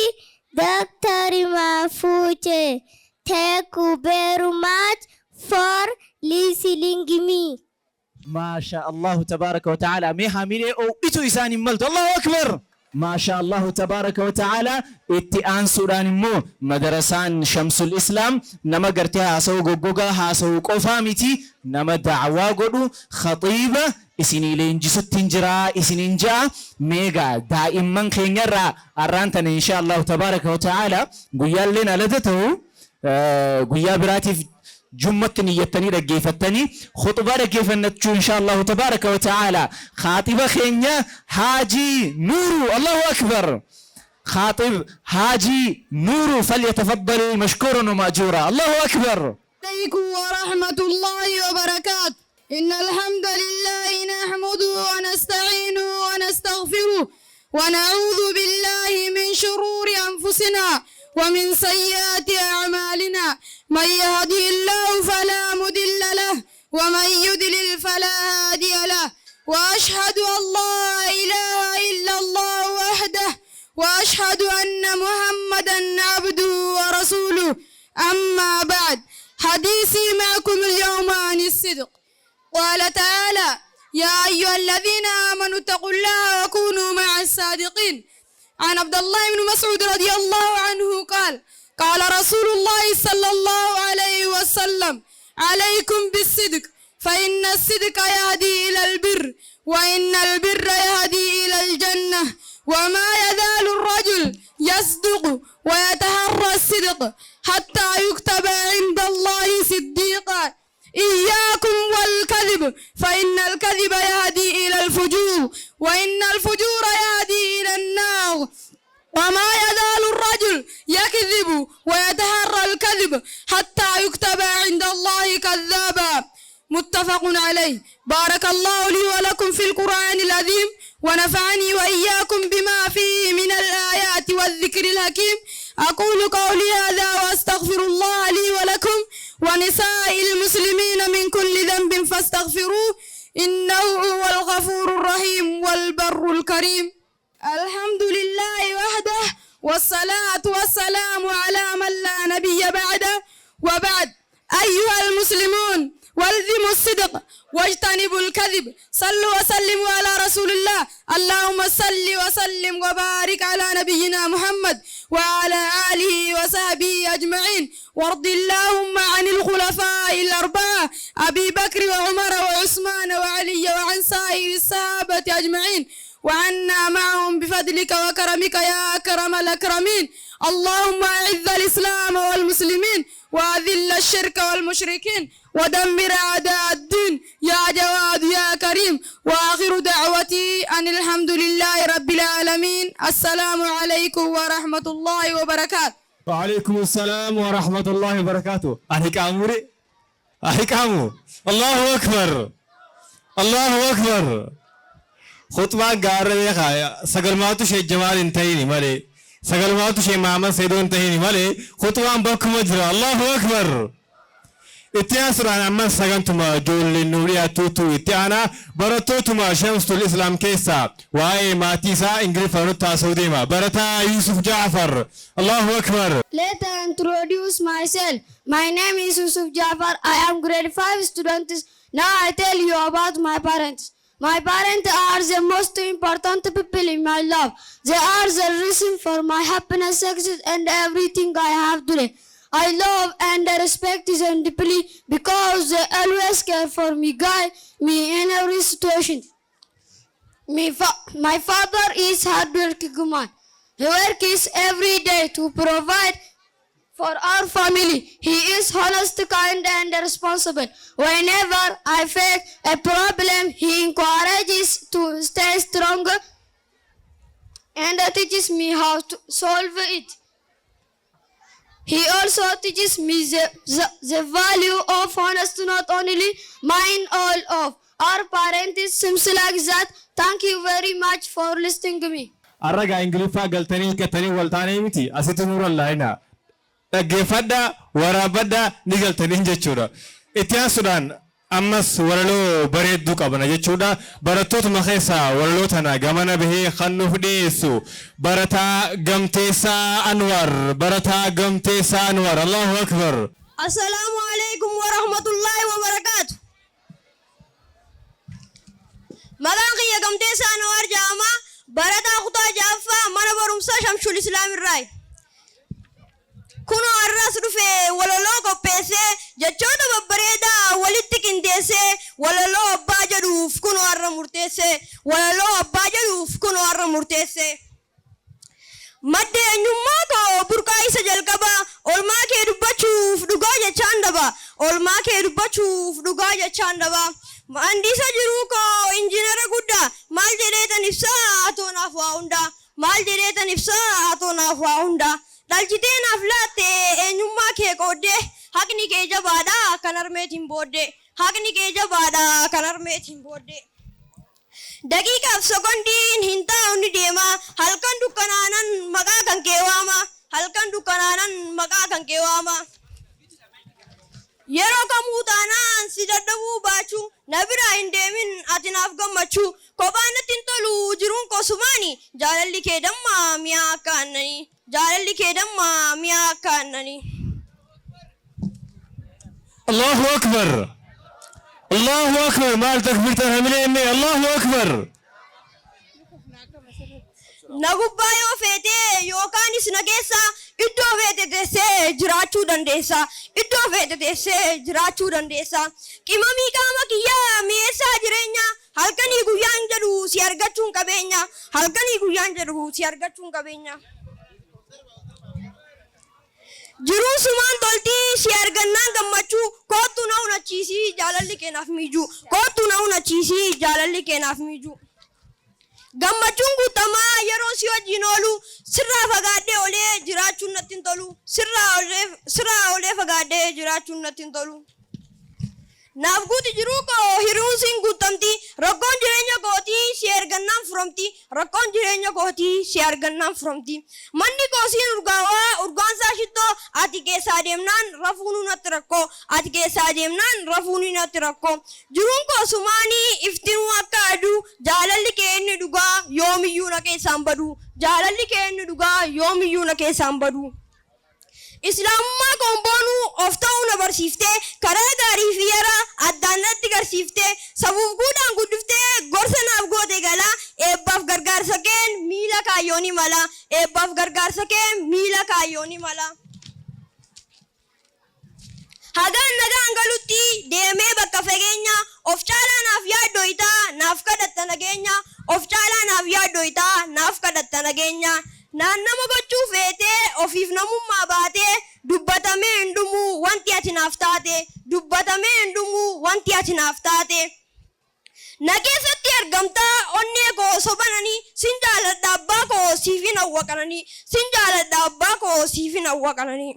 Dr. Mafuche. Thank you very much for listening to me. ما شاء الله تبارك وتعالى ميها ميلي أو إتو إساني ملت الله أكبر ما شاء الله تبارك وتعالى اتئان سوران مو مدرسان شمس الإسلام نما قرتها هاسو قوقوغا هاسو قفامتي نما دعوا قدو خطيبة إسيني لينجسو تنجرا إسيني نجا ميغا دائما خينيرا أرانتنا إن شاء الله تبارك وتعالى قيال لنا لدته قيال براتي جمتني يتني رجيفتني خطبة رجيفتني إن شاء الله تبارك وتعالى خاطبة خينيا حاجي نور الله أكبر خاطب حاجي نور فليتفضل مشكورا ومأجورا الله أكبر. عليكم ورحمة الله وبركاته. إن الحمد لله نحمده ونستعينه ونستغفره ونعوذ بالله من شرور أنفسنا ومن سيئات أعمالنا من يهده الله فلا مضل له ومن يضلل فلا هادي له وأشهد أن لا إله إلا الله وحده وأشهد أن محمدا عبده ورسوله. أما بعد حديثي معكم اليوم عن الصدق. قال تعالى يا أيها الذين آمنوا اتقوا الله وكونوا مع الصادقين. عن عبد الله بن مسعود رضي الله عنه قال قال رسول الله صلى الله عليه وسلم عليكم بالصدق فإن الصدق يهدي إلى البر وإن البر يهدي إلى الجنة وما يزال الرجل يصدق ويتحرى الصدق حتى يكتب عند الله صديقا. إياكم والكذب فإن الكذب يهدي إلى الفجور وإن الفجور يهدي إلى النار وما يزال الرجل يكذب ويتحرى الكذب حتى يكتب عند الله كذابا. متفق عليه. بارك الله لي ولكم في القرآن العظيم ونفعني وإياكم بما فيه من الآيات والذكر الحكيم. أقول قولي هذا وأستغفر الله لي ولكم ونساء المسلمين من كل ذنب فاستغفروه إنه هو الغفور الرحيم والبر الكريم. الحمد لله وحده والصلاة والسلام على من لا نبي بعده وبعد. أيها المسلمون والزموا الصدق واجتنبوا الكذب. صلوا وسلموا على رسول الله. اللهم صل وسلم وبارك على نبينا محمد وعلى آله وصحبه أجمعين. وارض اللهم عن الخلفاء الأربعة أبي بكر وعمر وعثمان وعلي وعن سائر الصحابة أجمعين وعنا معهم بفضلك وكرمك يا أكرم الأكرمين. اللهم أعز الإسلام والمسلمين وأذل الشرك والمشركين ودمر أعداء الدين يا جواد يا كريم. وآخر دعوتي أن الحمد لله رب العالمين. السلام عليكم ورحمة الله وبركاته. وعليكم السلام ورحمة الله وبركاته. أهيكاموري أهيكامو الله أكبر الله أكبر. خطبة قارة خايا سقلماتو شيء جمال انتهيني مالي سقلماتو شيء محمد سيدو انتهيني مالي خطبة بك مجرى الله أكبر. اتياسر عن عمان سقنتما جول النورية توتو اتيانا برتوتما شمس الإسلام كيسا واي ماتيسا انجري فرطة سوديما برتا يوسف جعفر الله أكبر. Let me introduce myself. My name is Yusuf Jafar. I am grade 5 student. Now I tell you about my parents. My parents are the most important people in my life. They are the reason for my happiness, success, and everything I have today. I love and respect them deeply because they always care for me, guide me in every situation. My father is hardworking man. He works every day to provide for our family. He is honest, kind, and responsible. Whenever I face a problem, he encourages to stay strong and teaches me how to solve it. He also teaches me the value of honesty, not only mine, all of our parents. Seems like that. Thank you very much for listening to me. Arraga Ingilifa galtanii katanii waltaanii miti asitti nurra laayina. Dhaggeeffadha waraabadha ni galtanii jechuudha. Itti aansuudhaan ammas walaloo bareedduu qabna jechuudha. Barattootuma keessaa walaloo tana gamana bahee kan nuuf dhiyeessu barataa Gamteessaa Anwar. Barataa Gamteessaa Anwar. Allahu Akbar. Assalamu alaikum wa rahmatullahi wa barakatuh. Maqaan kiyya Gamteessaa Anwar jedhama. Barataa kutaa ja'affaa mana barumsaa Shamsul Islaam irraayi. Kunoo arras dhufe walaloo qopheessee jechoota babbareedaa walitti qindeessee walaloo abbaa jedhuuf kunoo har'a murteessee walaloo abbaa jedhuuf kunoo har'a murteessee. Madda eenyummaa koo burqaa isa jalqaba olmaa kee dubbachuuf dhugaa jechaan daba olmaa kee dubbachuuf dhugaa jechaan daba. Handisa jiruu koo injiinara guddaa maal jedheetan ibsaa hatoo naaf waa hundaa maal jedheetan ibsaa hatoo naaf waa hundaa. Dhalchitee naaf laatte eenyummaa kee qooddee haqni kee jabaadha kan harmeetiin booddee haqni kee jabaadha kan harmeetiin booddee. Daqiiqaaf sekondiin hin taa'u ni deema halkan dukkanaanan maqaa kan kee waama halkan dukkanaanan maqaa kan kee waama. Yeroo kamuu taanaan si dadhabuu baachuu na biraa hin deemin ati naaf gammachuu kophaan natti hin tolu jiruun kosumaani jaalalli kee dammaa mi'aa akka aannanii. جعل لك دمّا مياه كأنني. الله أكبر. الله أكبر. ما تكبرتها من إني الله أكبر. نقبّا يو فيتي يو كانيس نجسا إدّو فيتي تسي جراتشو دندسا إدّو فيتي تسي جراتشو دندسا كمامي كاما كيا ميسا جرينيا هالكني غيان جرو سيارغتشون كبينيا هالكني غيان جرو سيارغتشون كبينيا. Jiruu sumaan toltii si argannaan gammachuu kootu na hunachiisii jaalalli keenaaf miijuu kootu na hunachiisii jaalalli keenaaf miijuu. Gammachuun guutamaa yeroo si wajjin oolu sirraa fagaadhee olee jiraachuun natti hin tolu sirraa olee fagaadhee jiraachuun natti hin tolu. Naaf guuti jiruu koo hiriruun siin guutamti rakkoon jireenya kootii si argannaan furamti rakkoon jireenya kootii si argannaan furamti. Manni koo siin urgaawaa urgaansaa shittoo ati keessaa deemnaan rafuun natti rakkoo ati keessaa deemnaan rafuun natti rakkoo. Jiruun koo sumaanii iftinuu akka aduu jaalalli kee inni dhugaa yoomiyyuu na keessaan badu jaalalli kee inni dhugaa yoomiyyuu na keessaan badu. Islaamummaa komboonuu of ta'uu na barsiiftee karaa gaarii fi yaraa addaan natti garsiiftee safuuf guudhaan guddiftee gorsa naaf goote galaa eebbaaf gargaarsa keen miila kaayyooni mala eebbaaf gargaarsa keen miila kaayyooni mala. Hagaan nagaan galutti deemee bakka fageenya of caalaa naaf yaaddooyitaa naaf kadhatta nageenya of caalaa naaf yaaddooyitaa naaf kadhatta nageenya. Naannama gochuu feetee ofiif namummaa baatee dubbatamee hin dhumuu wanti ati naaf taate dubbatamee hin dhumuu wanti ati naaf taate. Na keessatti argamtaa onnee koo sobananii sin jaaladha abbaa koo siifin hawwaqananii sin jaaladha abbaa koo siifin hawwaqananii.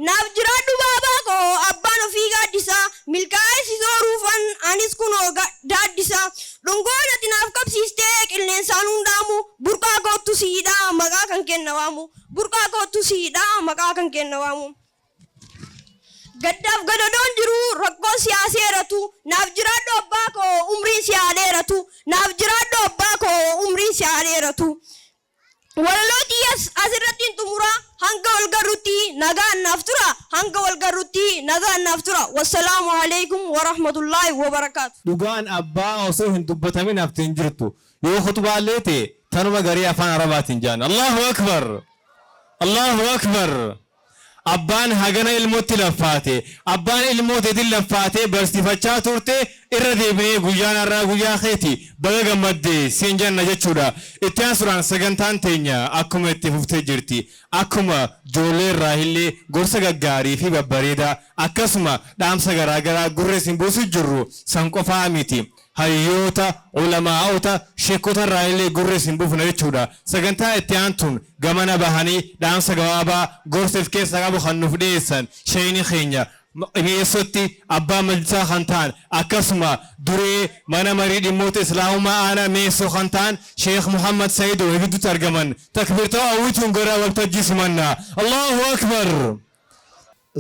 Naaf jiraadhu baabaa koo abbaan ofii gaaddisaa milkaa'ee si sooruufan anis kunoo daaddisa dhungoon ati naaf qabsiistee qilleensaan hundaamu burqaa kootu siidhaa maqaa kan kenna waamu burqaa kootu siidhaa maqaa kan kenna waamu. Gaddaaf gadadoon jiru rakkoo siyaaseeratu naaf jiraadhu abbaa koo umrii siyaadeeratu naaf jiraadhu abbaa koo umrii siyaadeeratu. Walaloo xiyyaas asirratti hin xumuraa hanga wal garrutti nagaan naaf tura hanga wal garrutti nagaan naaf tura wassalaamu alaikum wa rahmatullahi wa barakaatu. Dhugaan abbaa osoo hin dubbatamin haftiin jirtu yoo khutbaallee ta'e tanuma garii afaan arabaatiin jaan Allahu akbar Allahu akbar. Abbaan hagana ilmootti laffaate abbaan ilmooteetiin laffaate barsiifachaa turte irra deebinee guyyaan har'aa guyyaa keeti baga gammaddee siin janna jechuudha. Itti aansuudhaan sagantaan teenya akkuma itti fuftee jirti akkuma ijoollee irraa illee gorsa gaggaarii fi babbareedaa akkasuma dhaamsa garaagaraa gurra isin buusu jirru san qofaa miti. Hayyoota ulamaa'ota sheekota irraa illee gurra isin buufna jechuudha. Sagantaa itti aantuun gamana bahanii dhaamsa gabaabaa gorsa of keessaa qabu kan nuuf dhiyeessan sheeyni keenya dhiyeessotti abbaa majlisaa kan ta'an akkasuma duree mana marii dhimmoota islaamummaa aanaa meessoo kan ta'an sheekh Muhammad Sayyidoo gidduutti argaman takbirtoo hawwituun gara waltajjii simannaa. Allahu akbar.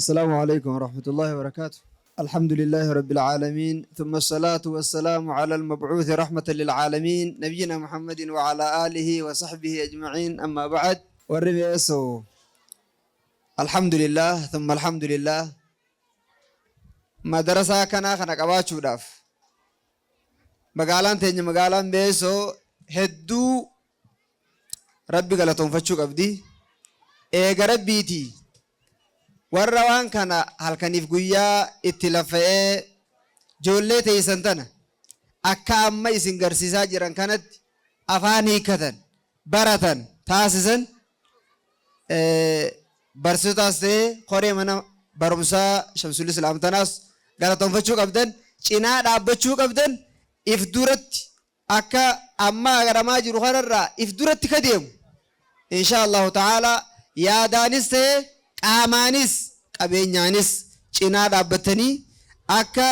السلام عليكم ورحمة الله وبركاته. الحمد لله رب العالمين ثم الصلاة والسلام على المبعوث رحمة للعالمين نبينا محمد وعلى آله وصحبه أجمعين أما بعد والرميسو الحمد لله ثم الحمد لله مدرسة كنا قباتشو داف مقالان تيجي مقالان بيسو هدو ربي قالتهم فتشو قبدي إيه ربيتي warra waan kana halkaniif guyyaa itti lafa'ee ijoollee teessan tana akka amma isin garsiisaa jiran kanatti afaan hiikkatan baratan taasisan barsiisotaas ta'ee koree mana barumsaa Shamsul Islaam tanaas galatoonfachuu qabdan cinaa dhaabbachuu qabdan if duratti akka amma agaramaa jiru kanarraa if duratti ka deemu insha Allahu ta'ala yaadaanis ta'ee qaamaanis qabeenyaanis cinaa dhaabbatanii akka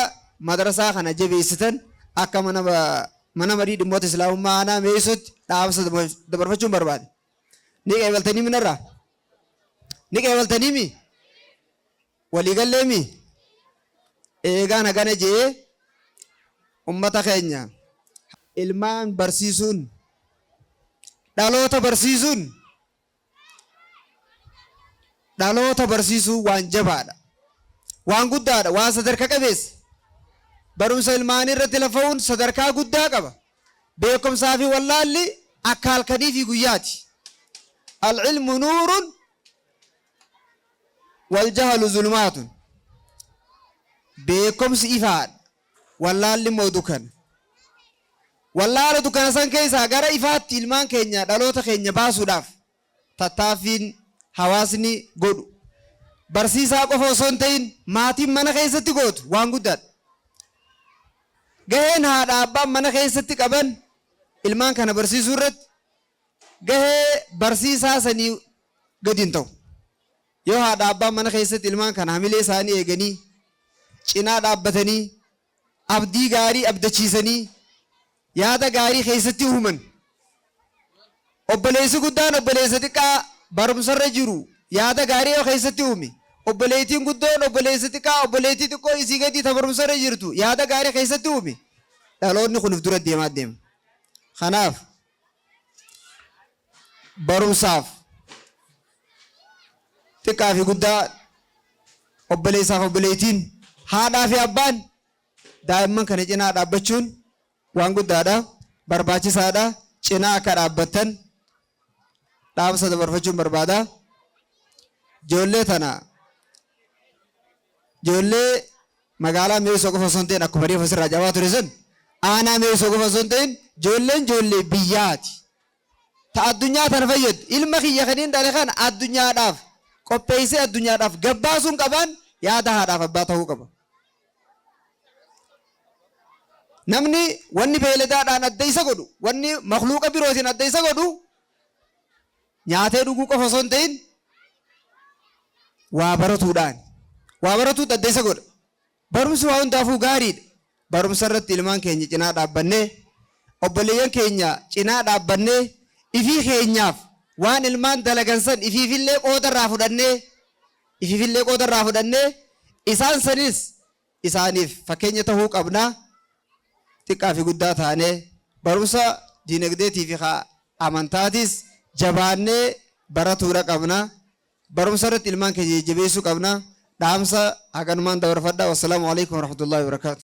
madrasaa kana jabeessitan akka mana marii dhimmoota islaamummaa aanaa meessotti dhaamsa dabarfachuun barbaade. Ni qeebaltanii minarraa? Ni qeebaltanii mi? Waliigallee mi? Eegaan hagana jee ummata keenya ilmaan barsiisuun dhaloota barsiisuun dhaloota barsiisuu waan jabaadha waan guddaadha waan sadarkaa qabeessa barumsa ilmaanii irratti lafa'uun sadarkaa guddaa qaba beekumsaa fi wallaalli akka halkanii fi guyyaati alcilmu nuurun waljahlu zulmaatun beekumsi ifaadha wallaalli immoo dukana wallaala dukana san keessaa gara ifaatti ilmaan keenya dhaloota keenya baasuudhaaf tattaaffiin hawaasni godhu barsiisaa qofa osoo hin ta'in maatiin mana keessatti gootu waan guddaadha. Gaheen haadha abbaan mana keessatti qaban ilmaan kana barsiisuu irratti gahee barsiisaa sanii gadi hin ta'u. Yoo haadha abbaan mana keessatti ilmaan kana hamilee isaanii eeganii cinaa dhaabbatanii abdii gaarii abdachiisanii yaada gaarii keessatti uuman obboleessi guddaan obboleessa xiqqaa barumsarra jiru yaada gaarii yoo keessatti uume obboleettiin guddoon obboleessa xiqqaa obboleettii xiqqoo isii gadi ta barumsarra jirtu yaada gaarii keessatti uume dhaloonni kun dura deemaa deema. Kanaaf barumsaaf xiqqaa fi guddaa obboleessaaf obboleettiin haadhaa fi abbaan daa'imman kana cinaa dhaabbachuun waan guddaadha barbaachisaadha cinaa akka dhaabbattan dhaamsa dabarfachuun barbaada. Ijoollee tana ijoollee magaalaa meesoo qofa osoo hin ta'in akkuma reefa sirraa jabaa ture sun aanaa meesoo qofa osoo hin ta'in ijoollee biyyaati. Ta addunyaa tana fayyadu ilma kiyya kaniin dhale kana addunyaadhaaf qopheessee addunyaadhaaf gabbaasuun qaban yaada haadhaaf abbaa ta'uu qaba. Namni wanni beeladaadhaan adda isa godhu wanni makluuqa birootiin adda isa godhu nyaatee dhuguu qofa osoo hin ta'in waa baratuudhaan waa baratuutu adda isa godha. Barumsi waa hundaafuu gaariidha. Barumsa irratti ilmaan keenya cinaa dhaabbannee obboleeyyan keenya cinaa dhaabbannee ifii keenyaaf waan ilmaan dalagan san ifiifillee qoodarraa fudhannee isaan sanis isaaniif fakkeenya ta'uu qabnaa. Xiqqaa fi guddaa taanee barumsa diinagdeetii fi amantaatis jabaannee baratuudha qabna. barumsa irratti ilmaan keenya jajjabeessuu qabna dhaamsa haganumaan dabarfadha wasalaamu alaikum warahmatullahi wabarakatuh